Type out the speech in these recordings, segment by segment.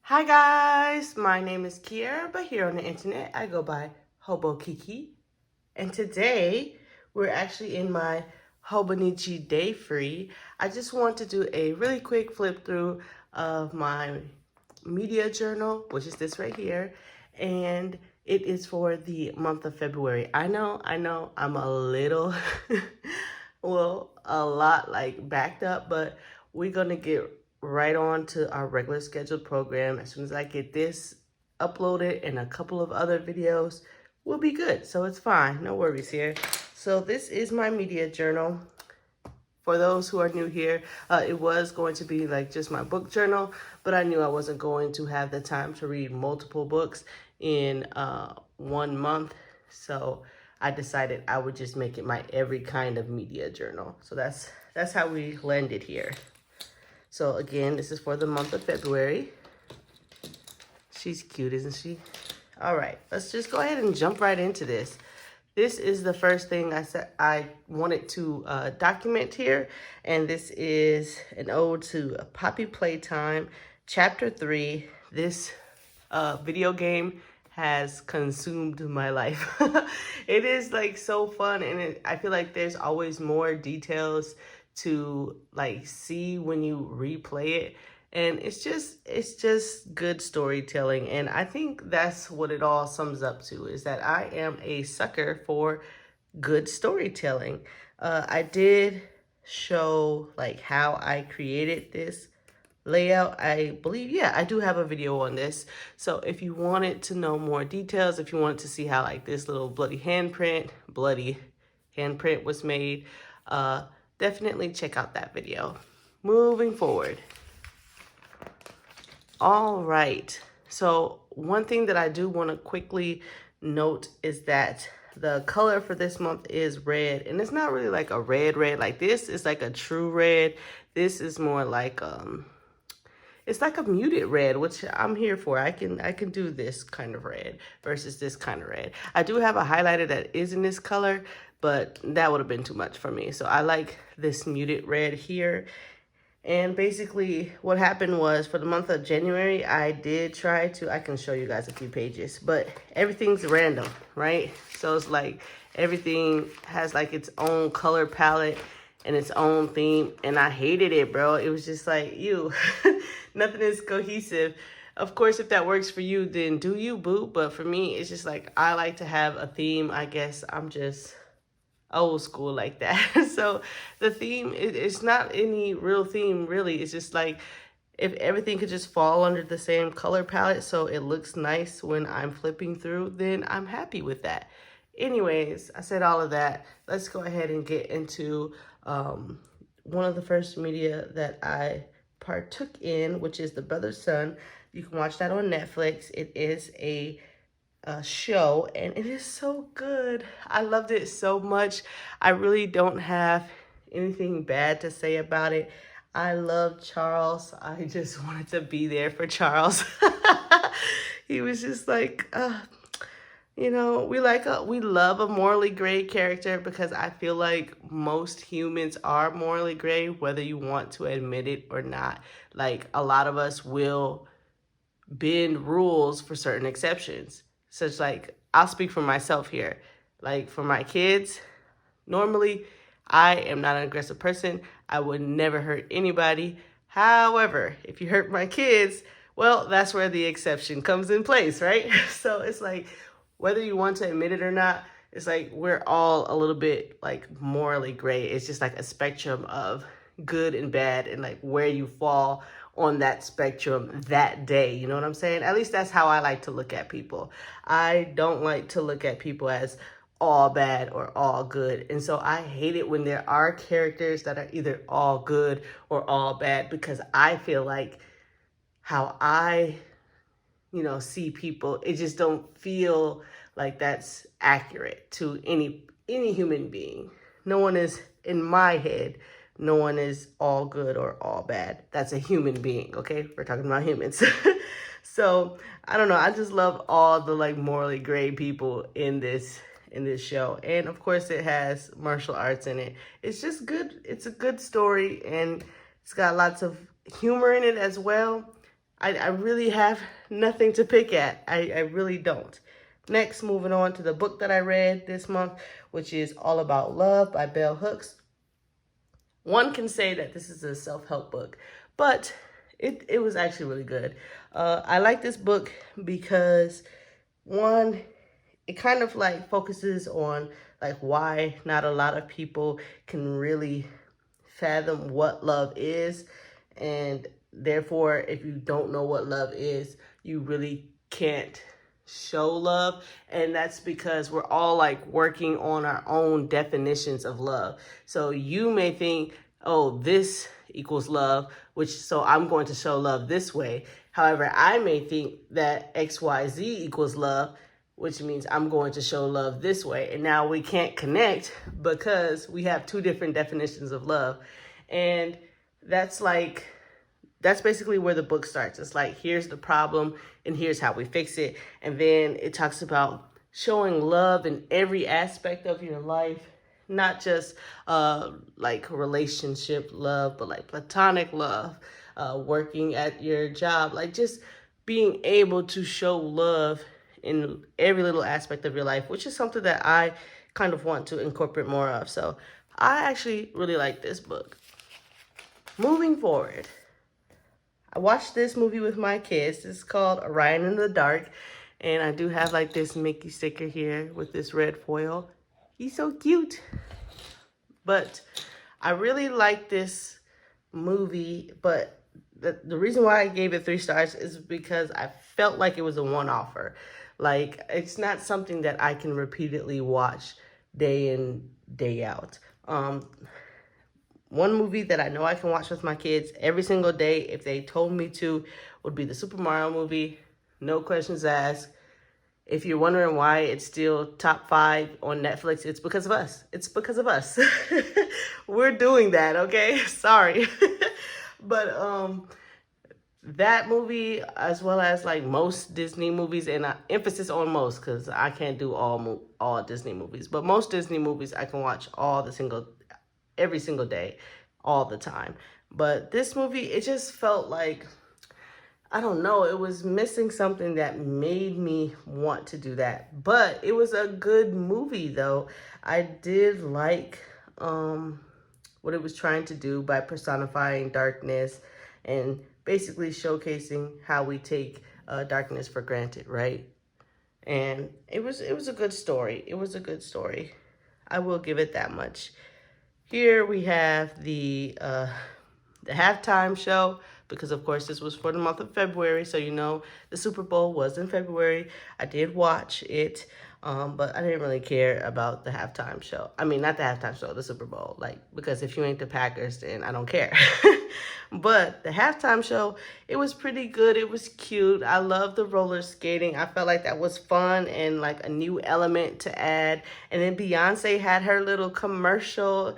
Hi guys, my name is Kiera, but here on the internet I go by Hobokiki. And today we're actually in my Hobonichi Day Free. I just want to do a really quick flip through of my media journal, which is this right here, and it is for the month of February. I know, I'm a little, well, a lot like backed up, but we're gonna get right on to our regular scheduled program. As soon as I get this uploaded and a couple of other videos, we'll be good. So it's fine, no worries here. So this is my media journal. For those who are new here, it was going to be like just my book journal, but I knew I wasn't going to have the time to read multiple books in 1 month. So I decided I would just make it my every kind of media journal. So that's how we landed here. So again, this is for the month of February. She's cute, isn't she? All right, let's just go ahead and jump right into this. This is the first thing I said I wanted to document here, and this is an ode to Poppy Playtime, Chapter 3. This video game has consumed my life. It is like so fun, and I feel like there's always more details to like see when you replay it. And it's just good storytelling. And I think that's what it all sums up to, is that I am a sucker for good storytelling. I did show like how I created this layout. I believe, yeah, I do have a video on this. So if you wanted to know more details, if you wanted to see how like this little bloody handprint was made, definitely check out that video. Moving forward. All right, so one thing that I do want to quickly note is that the color for this month is red, and it's not really like a red like this is like a true red. This is more like it's like a muted red, which I'm here for. I can do this kind of red versus this kind of red. I do have a highlighter that is in this color, but that would have been too much for me. So I like this muted red here. And basically what happened was, for the month of January, I did try to, I can show you guys a few pages, but everything's random, right? So it's like everything has like its own color palette and its own theme. And I hated it, bro. It was just like, ew, nothing is cohesive. Of course, if that works for you, then do you, boo. But for me, it's just like, I like to have a theme. I guess I'm just old school like that. So the theme, it's not any real theme really. It's just like if everything could just fall under the same color palette so it looks nice when I'm flipping through, then I'm happy with that. Anyways, I said all of that. Let's go ahead and get into one of the first media that I partook in, which is The Brother's Son. You can watch that on Netflix. It is a show, and it is so good. I loved it so much. I really don't have anything bad to say about it. I love Charles. I just wanted to be there for Charles. He was just like, you know, we love a morally gray character, because I feel like most humans are morally gray, whether you want to admit it or not. Like, a lot of us will bend rules for certain exceptions. Such like, I'll speak for myself here. Like, for my kids, normally I am not an aggressive person. I would never hurt anybody. However, if you hurt my kids, well, that's where the exception comes in place, right? So it's like, whether you want to admit it or not, it's like we're all a little bit like morally gray. It's just like a spectrum of good and bad, and like where you fall on that spectrum that day. You know what I'm saying? At least that's how I like to look at people. I don't like to look at people as all bad or all good. And so I hate it when there are characters that are either all good or all bad, because I feel like how I, you know, see people, it just don't feel like that's accurate to any human being. No one is, in my head, no one is all good or all bad. That's a human being, okay? We're talking about humans. So, I don't know. I just love all the like morally gray people in this show. And of course it has martial arts in it. It's just good. It's a good story, and it's got lots of humor in it as well. I really have nothing to pick at. I really don't. Next, moving on to the book that I read this month, which is All About Love by Bell Hooks. One can say that this is a self-help book, but it was actually really good. I like this book because one, it kind of like focuses on like why not a lot of people can really fathom what love is, and therefore if you don't know what love is, you really can't show love. And that's because we're all like working on our own definitions of love. So you may think, oh, this equals love, which so I'm going to show love this way. However, I may think that XYZ equals love, which means I'm going to show love this way. And now we can't connect because we have two different definitions of love. And that's basically where the book starts. It's like, here's the problem and here's how we fix it. And then it talks about showing love in every aspect of your life, not just like relationship love, but like platonic love, working at your job, like just being able to show love in every little aspect of your life, which is something that I kind of want to incorporate more of. So I actually really like this book. Moving forward, I watched this movie with my kids. It's called Ryan in the Dark. And I do have like this Mickey sticker here with this red foil. He's so cute. But I really like this movie, but the reason why I gave it 3 stars is because I felt like it was a one-offer. Like, it's not something that I can repeatedly watch day in, day out. One movie that I know I can watch with my kids every single day, if they told me to, would be the Super Mario movie. No questions asked. If you're wondering why it's still top 5 on Netflix, it's because of us. It's because of us. We're doing that, okay? Sorry. But that movie, as well as like most Disney movies, and emphasis on most, because I can't do all Disney movies, but most Disney movies I can watch every single day, all the time. But this movie, it just felt like, I don't know, it was missing something that made me want to do that. But it was a good movie, though. I did like what it was trying to do by personifying darkness and basically showcasing how we take darkness for granted, right? And it was a good story. It was a good story. I will give it that much. Here we have the halftime show, because of course this was for the month of February, so you know the Super Bowl was in February. I did watch it, but I didn't really care about the halftime show. I mean, not the halftime show, the Super Bowl, like, because if you ain't the Packers, then I don't care. But the halftime show, it was pretty good. It was cute. I love the roller skating. I felt like that was fun and like a new element to add. And then Beyonce had her little commercial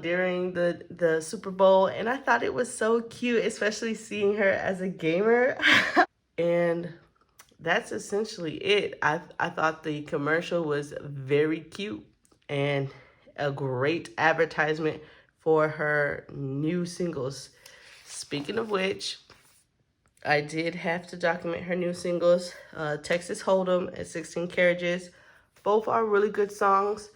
during the Super Bowl, and I thought it was so cute, especially seeing her as a gamer. And that's essentially it. I thought the commercial was very cute and a great advertisement for her new singles. Speaking of which, I did have to document her new singles, Texas Hold'em and 16 Carriages. Both are really good songs.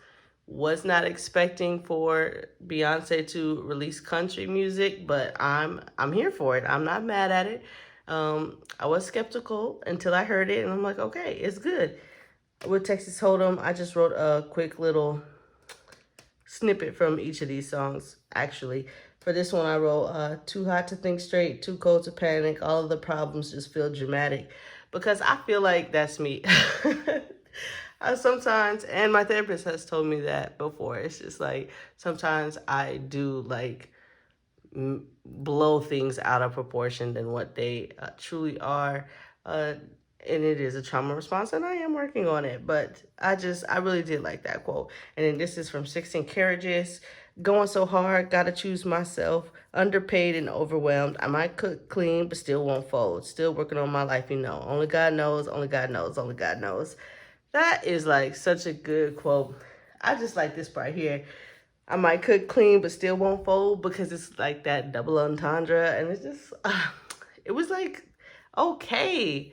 Was not expecting for Beyonce to release country music, but I'm here for it. I'm not mad at it. I was skeptical until I heard it, and I'm like, okay, it's good. With Texas Hold'em, I just wrote a quick little snippet from each of these songs, actually. For this one, I wrote, too hot to think straight, too cold to panic, all of the problems just feel dramatic. Because I feel like that's me. Sometimes, and my therapist has told me that before, it's just like, sometimes I do like blow things out of proportion than what they truly are. And it is a trauma response, and I am working on it. But I really did like that quote. And then this is from 16 Carriages. Going so hard, gotta choose myself. Underpaid and overwhelmed. I might cook clean, but still won't fold. Still working on my life, you know. Only God knows, only God knows, only God knows. That is like such a good quote. I just like this part here. I might cook clean, but still won't fold, because it's like that double entendre. And it's just, it was like, Okay.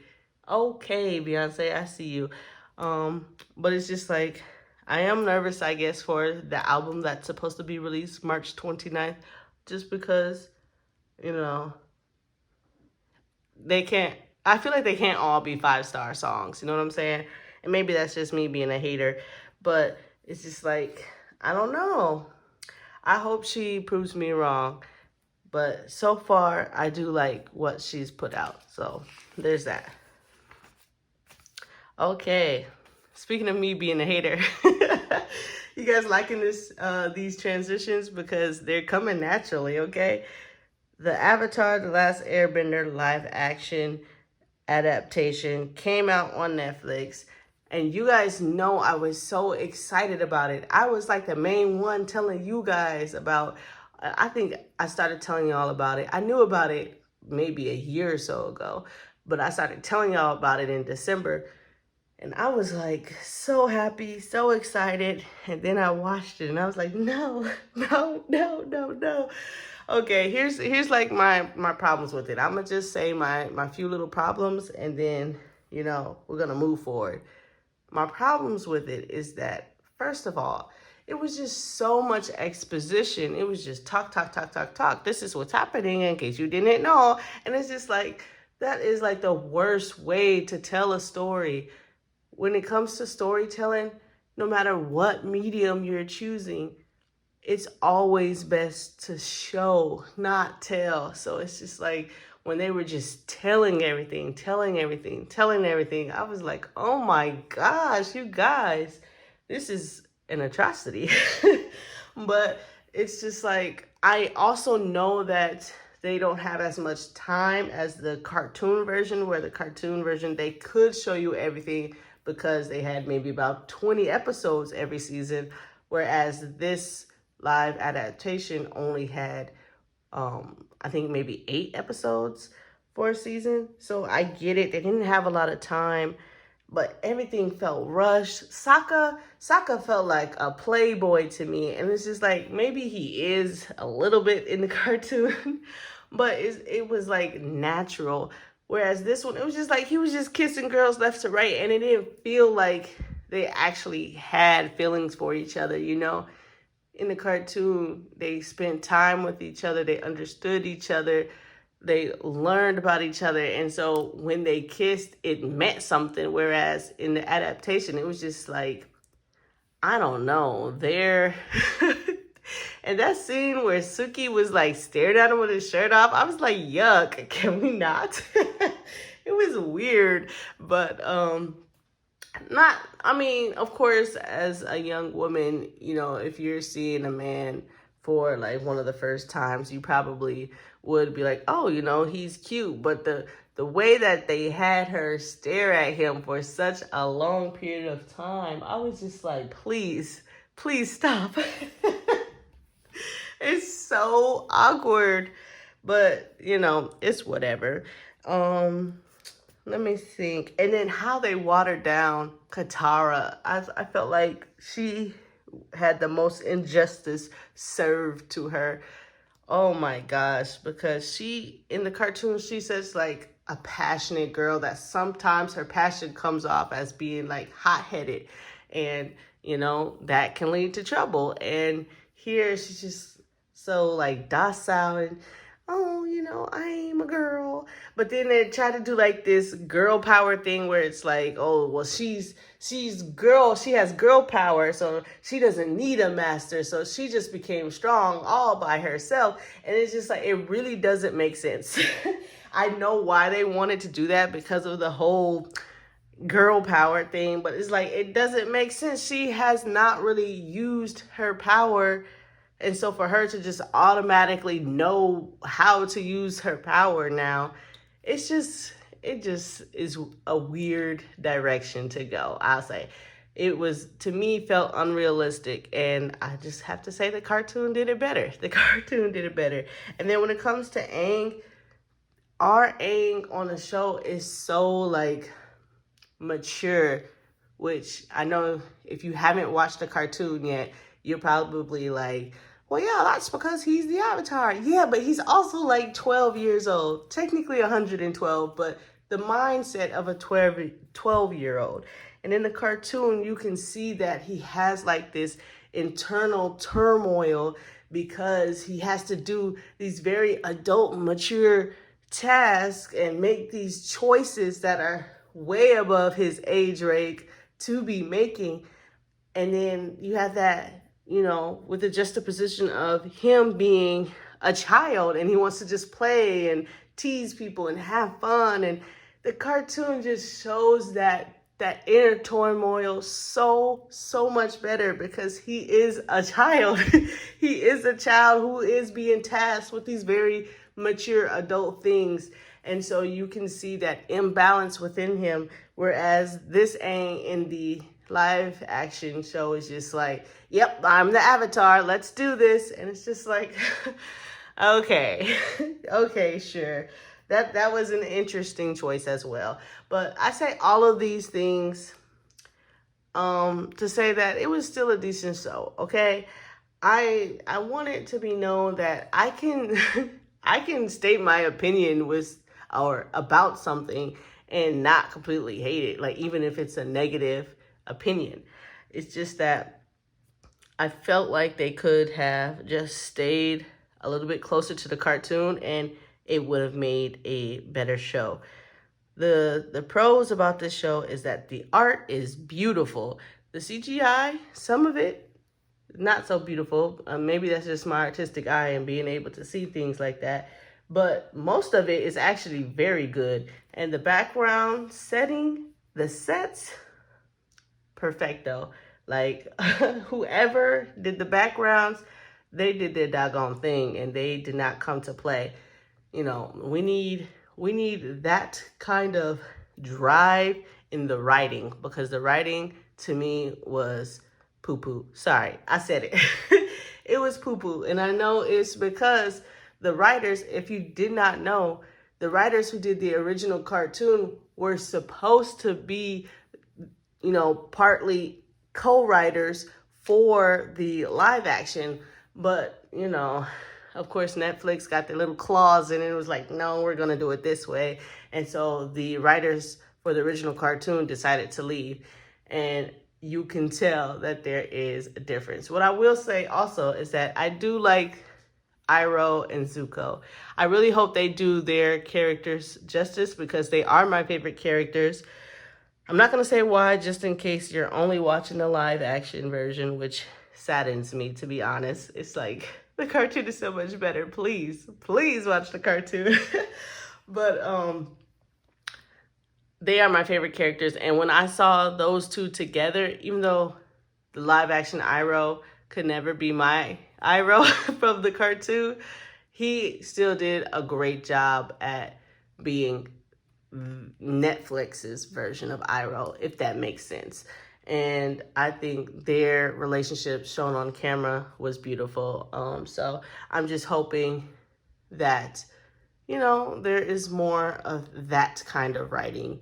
Okay, Beyonce, I see you. But it's just like I am nervous, I guess, for the album that's supposed to be released March 29th, just because, you know, they can't I feel like they can't all be 5-star songs, you know what I'm saying? And maybe that's just me being a hater, but it's just like I don't know. I hope she proves me wrong. But so far, I do like what she's put out. So there's that. Okay. Speaking of me being a hater, you guys liking these transitions because they're coming naturally, okay? The Avatar: The Last Airbender live action adaptation came out on Netflix. And you guys know I was so excited about it. I was like the main one telling you guys about, I think I started telling y'all about it. I knew about it maybe a year or so ago, but I started telling y'all about it in December. And I was like so happy, so excited. And then I watched it and I was like, no, no, no, no, no. Okay, here's like my problems with it. I'm gonna just say my few little problems and then, we're gonna move forward. My problems with it is that, first of all, it was just so much exposition. It was just talk, talk, talk, talk, talk. This is what's happening in case you didn't know. And it's just like, that is like the worst way to tell a story. When it comes to storytelling, no matter what medium you're choosing, it's always best to show, not tell. So it's just like when they were just telling everything, I was like, oh my gosh, you guys, this is an atrocity. But it's just like, I also know that they don't have as much time as the cartoon version, where the cartoon version, they could show you everything because they had maybe about 20 episodes every season, whereas this live adaptation only had, I think maybe 8 episodes for a season. So I get it. They didn't have a lot of time, but everything felt rushed. Sokka felt like a playboy to me. And it's just like, maybe he is a little bit in the cartoon, but it was like natural. Whereas this one, it was just like he was just kissing girls left to right, and it didn't feel like they actually had feelings for each other, In the cartoon, they spent time with each other, they understood each other, they learned about each other, and so when they kissed, it meant something, whereas in the adaptation, it was just like, I don't know, and that scene where Suki was like staring at him with his shirt off, I was like, yuck, can we not? It was weird, but of course, as a young woman, if you're seeing a man for like one of the first times, you probably would be like, oh, he's cute. But the way that they had her stare at him for such a long period of time, I was just like, please stop. It's so awkward, but it's whatever. Let me think. And then how they watered down Katara. I felt like she had the most injustice served to her. Oh my gosh. Because in the cartoon, she says like a passionate girl, that sometimes her passion comes off as being like hot-headed. And, that can lead to trouble. And here she's just so like docile and, oh, I'm a girl. But then they try to do like this girl power thing where it's like, oh, well, she's girl. She has girl power, so she doesn't need a master. So she just became strong all by herself. And it's just like, it really doesn't make sense. I know why they wanted to do that because of the whole girl power thing. But it's like, it doesn't make sense. She has not really used her power. And so for her to just automatically know how to use her power now, it just is a weird direction to go, I'll say. It was, to me, felt unrealistic. And I just have to say the cartoon did it better. The cartoon did it better. And then when it comes to Aang, our Aang on the show is so like mature, which I know if you haven't watched the cartoon yet, you're probably like, well, yeah, that's because he's the Avatar. Yeah, but he's also like 12 years old, technically 112, but the mindset of a 12-year-old. And in the cartoon, you can see that he has like this internal turmoil because he has to do these very adult, mature tasks and make these choices that are way above his age range to be making. And then you have that, with the juxtaposition of him being a child and he wants to just play and tease people and have fun. And the cartoon just shows that inner turmoil so much better because he is a child. He is a child who is being tasked with these very mature adult things. And so you can see that imbalance within him, whereas this Aang in the live action show is just like, yep, I'm the avatar, let's do this. And it's just like, okay, okay, sure. That was an interesting choice as well. But I say all of these things to say that it was still a decent show, okay? I want it to be known that I can I can state my opinion or about something and not completely hate it, like even if it's a negative opinion. It's just that I felt like they could have just stayed a little bit closer to the cartoon and it would have made a better show. The pros about this show is that the art is beautiful. The CGI, some of it, not so beautiful. Maybe that's just my artistic eye and being able to see things like that. But most of it is actually very good. And the background setting, the sets, perfecto. Like whoever did the backgrounds, they did their doggone thing and they did not come to play. We need that kind of drive in the writing, because the writing to me was poo-poo. Sorry, I said it. It was poo-poo. And I know it's because the writers, if you did not know, the writers who did the original cartoon were supposed to be, partly co-writers for the live action. But, of course, Netflix got their little claws in it. It was like, no, we're going to do it this way. And so the writers for the original cartoon decided to leave. And you can tell that there is a difference. What I will say also is that I do like Iroh and Zuko. I really hope they do their characters justice because they are my favorite characters. I'm not going to say why, just in case you're only watching the live action version, which saddens me, to be honest. It's like, the cartoon is so much better. Please watch the cartoon. But they are my favorite characters. And when I saw those two together, even though the live action Iroh could never be my Iroh from the cartoon, he still did a great job at being Netflix's version of Iroh, if that makes sense. And I think their relationship shown on camera was beautiful. So I'm just hoping that, there is more of that kind of writing.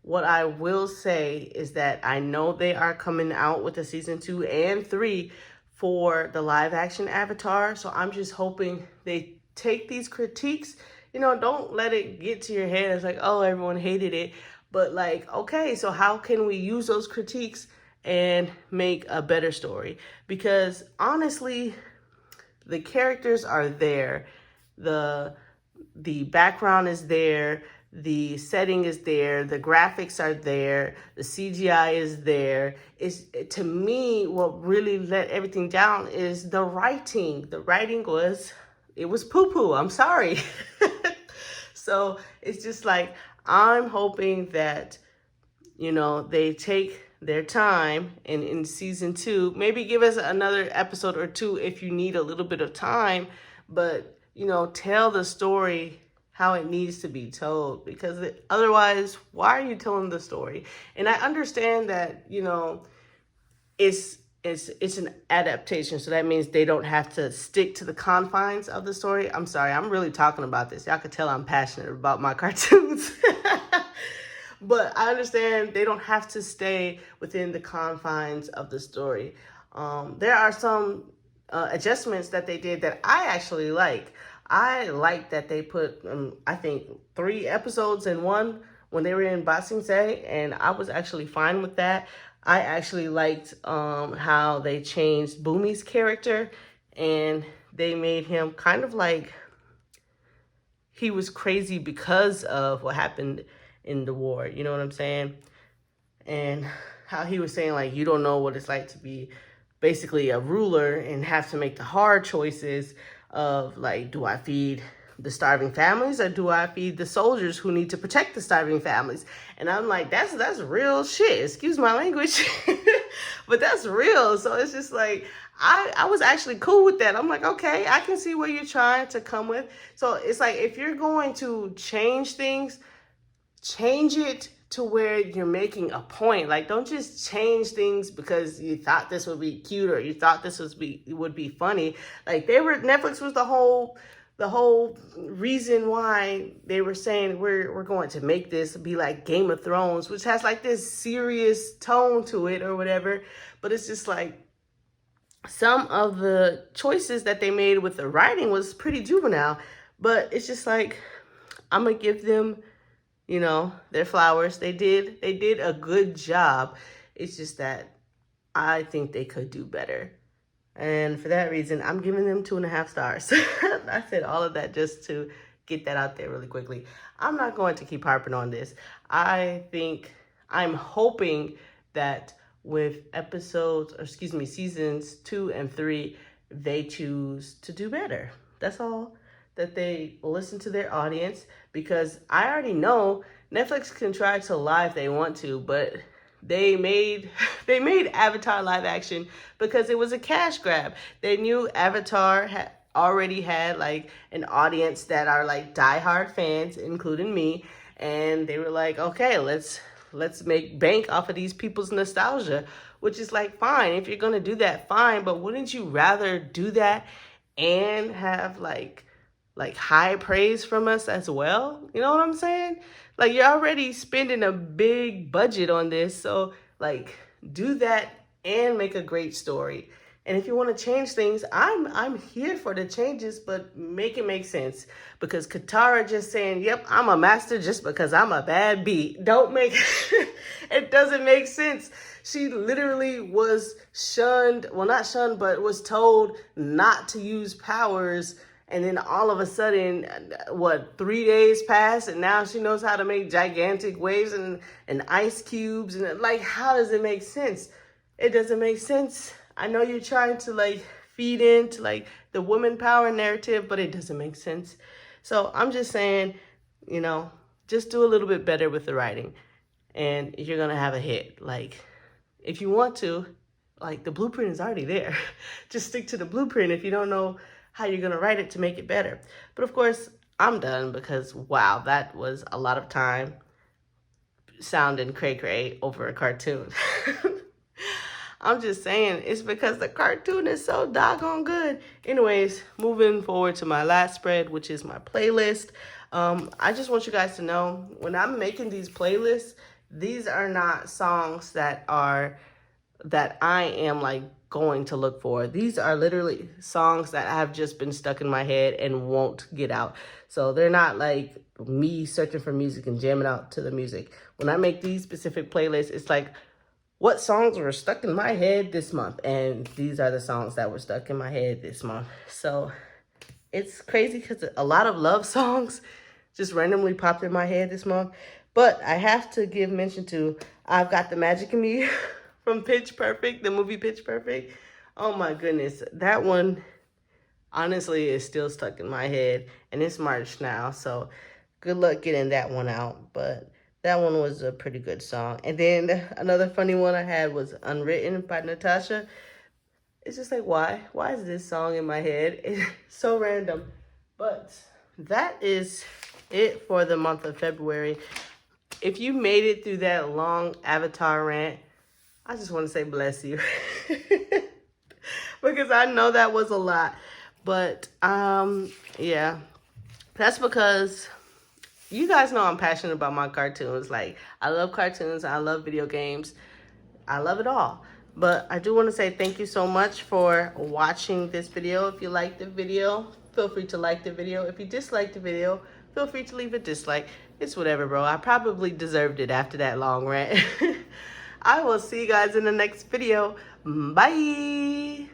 What I will say is that I know they are coming out with a season 2 and 3 for the live action Avatar. So I'm just hoping they take these critiques, don't let it get to your head. It's like, oh, everyone hated it. But like, okay, so how can we use those critiques and make a better story? Because honestly, the characters are there. The background is there. The setting is there. The graphics are there. The CGI is there. To me, what really let everything down is the writing. The writing was poo-poo. I'm sorry. So it's just like, I'm hoping that, they take their time and in season 2, maybe give us another episode or 2 if you need a little bit of time, but, tell the story how it needs to be told, because otherwise, why are you telling the story? And I understand that, it's an adaptation, so that means they don't have to stick to the confines of the story. I'm sorry, I'm really talking about this. Y'all can tell I'm passionate about my cartoons. But I understand they don't have to stay within the confines of the story. There are some adjustments that they did that I actually like. I like that they put, I think, 3 episodes in one when they were in Boxing Day, and I was actually fine with that. I actually liked how they changed Boomy's character, and they made him kind of like he was crazy because of what happened in the war. You know what I'm saying? And how he was saying, like, you don't know what it's like to be basically a ruler and have to make the hard choices of, like, do I feed the starving families or do I feed the soldiers who need to protect the starving families? And I'm like, that's real shit. Excuse my language. But that's real. So it's just like, I was actually cool with that. I'm like, okay, I can see where you're trying to come with. So it's like, if you're going to change things, change it to where you're making a point. Like, don't just change things because you thought this would be cute or you thought this would be funny. Like, Netflix was the whole reason why they were saying we're going to make this be like Game of Thrones, which has like this serious tone to it or whatever. But it's just like, some of the choices that they made with the writing was pretty juvenile. But it's just like, I'm gonna give them, you know, their flowers. They did a good job. It's just that I think they could do better. And for that reason, I'm giving them 2.5 stars. I said all of that just to get that out there really quickly. I'm not going to keep harping on this. I'm hoping that with seasons 2 and 3, they choose to do better. That's all. That they listen to their audience, because I already know Netflix can try to lie if they want to, but they made Avatar live action because it was a cash grab. They knew Avatar already had like an audience that are like diehard fans, including me, and they were like, okay, let's make bank off of these people's nostalgia, which is like, fine, if you're gonna do that, fine, but wouldn't you rather do that and have like high praise from us as well? You know what I'm saying? Like, you're already spending a big budget on this, so like, do that and make a great story. And if you want to change things, I'm here for the changes, but make it make sense. Because Katara just saying, yep, I'm a master just because I'm a bad bee, it doesn't make sense. She literally was shunned, well, not shunned, but was told not to use powers. And then all of a sudden, 3 days pass, and now she knows how to make gigantic waves and ice cubes. And like, how does it make sense? It doesn't make sense. I know you're trying to like feed into like the woman power narrative, but it doesn't make sense. So I'm just saying, you know, just do a little bit better with the writing, and you're gonna have a hit. Like, if you want to, like, the blueprint is already there. Just stick to the blueprint if you don't know how you're gonna write it to make it better. But of course, I'm done, because wow, that was a lot of time sounding cray-cray over a cartoon. I'm just saying, it's because the cartoon is so doggone good. Anyways, moving forward to my last spread, which is my playlist. I just want you guys to know, when I'm making these playlists, these are not songs that I am like going to look for. These are literally songs that have just been stuck in my head and won't get out. So they're not like me searching for music and jamming out to the music. When I make these specific playlists, it's like, what songs were stuck in my head this month? And these are the songs that were stuck in my head this month. So it's crazy because a lot of love songs just randomly popped in my head this month. But I have to give mention to I've Got the Magic in Me from Pitch Perfect, the movie Pitch Perfect. Oh my goodness. That one, honestly, is still stuck in my head. And it's March now, so good luck getting that one out. But that one was a pretty good song. And then another funny one I had was Unwritten by Natasha. It's just like, why? Why is this song in my head? It's so random. But that is it for the month of February. If you made it through that long Avatar rant, I just want to say bless you. Because I know that was a lot. But, yeah. That's because you guys know I'm passionate about my cartoons. Like, I love cartoons. I love video games. I love it all. But I do want to say thank you so much for watching this video. If you liked the video, feel free to like the video. If you disliked the video, feel free to leave a dislike. It's whatever, bro. I probably deserved it after that long rant. I will see you guys in the next video. Bye.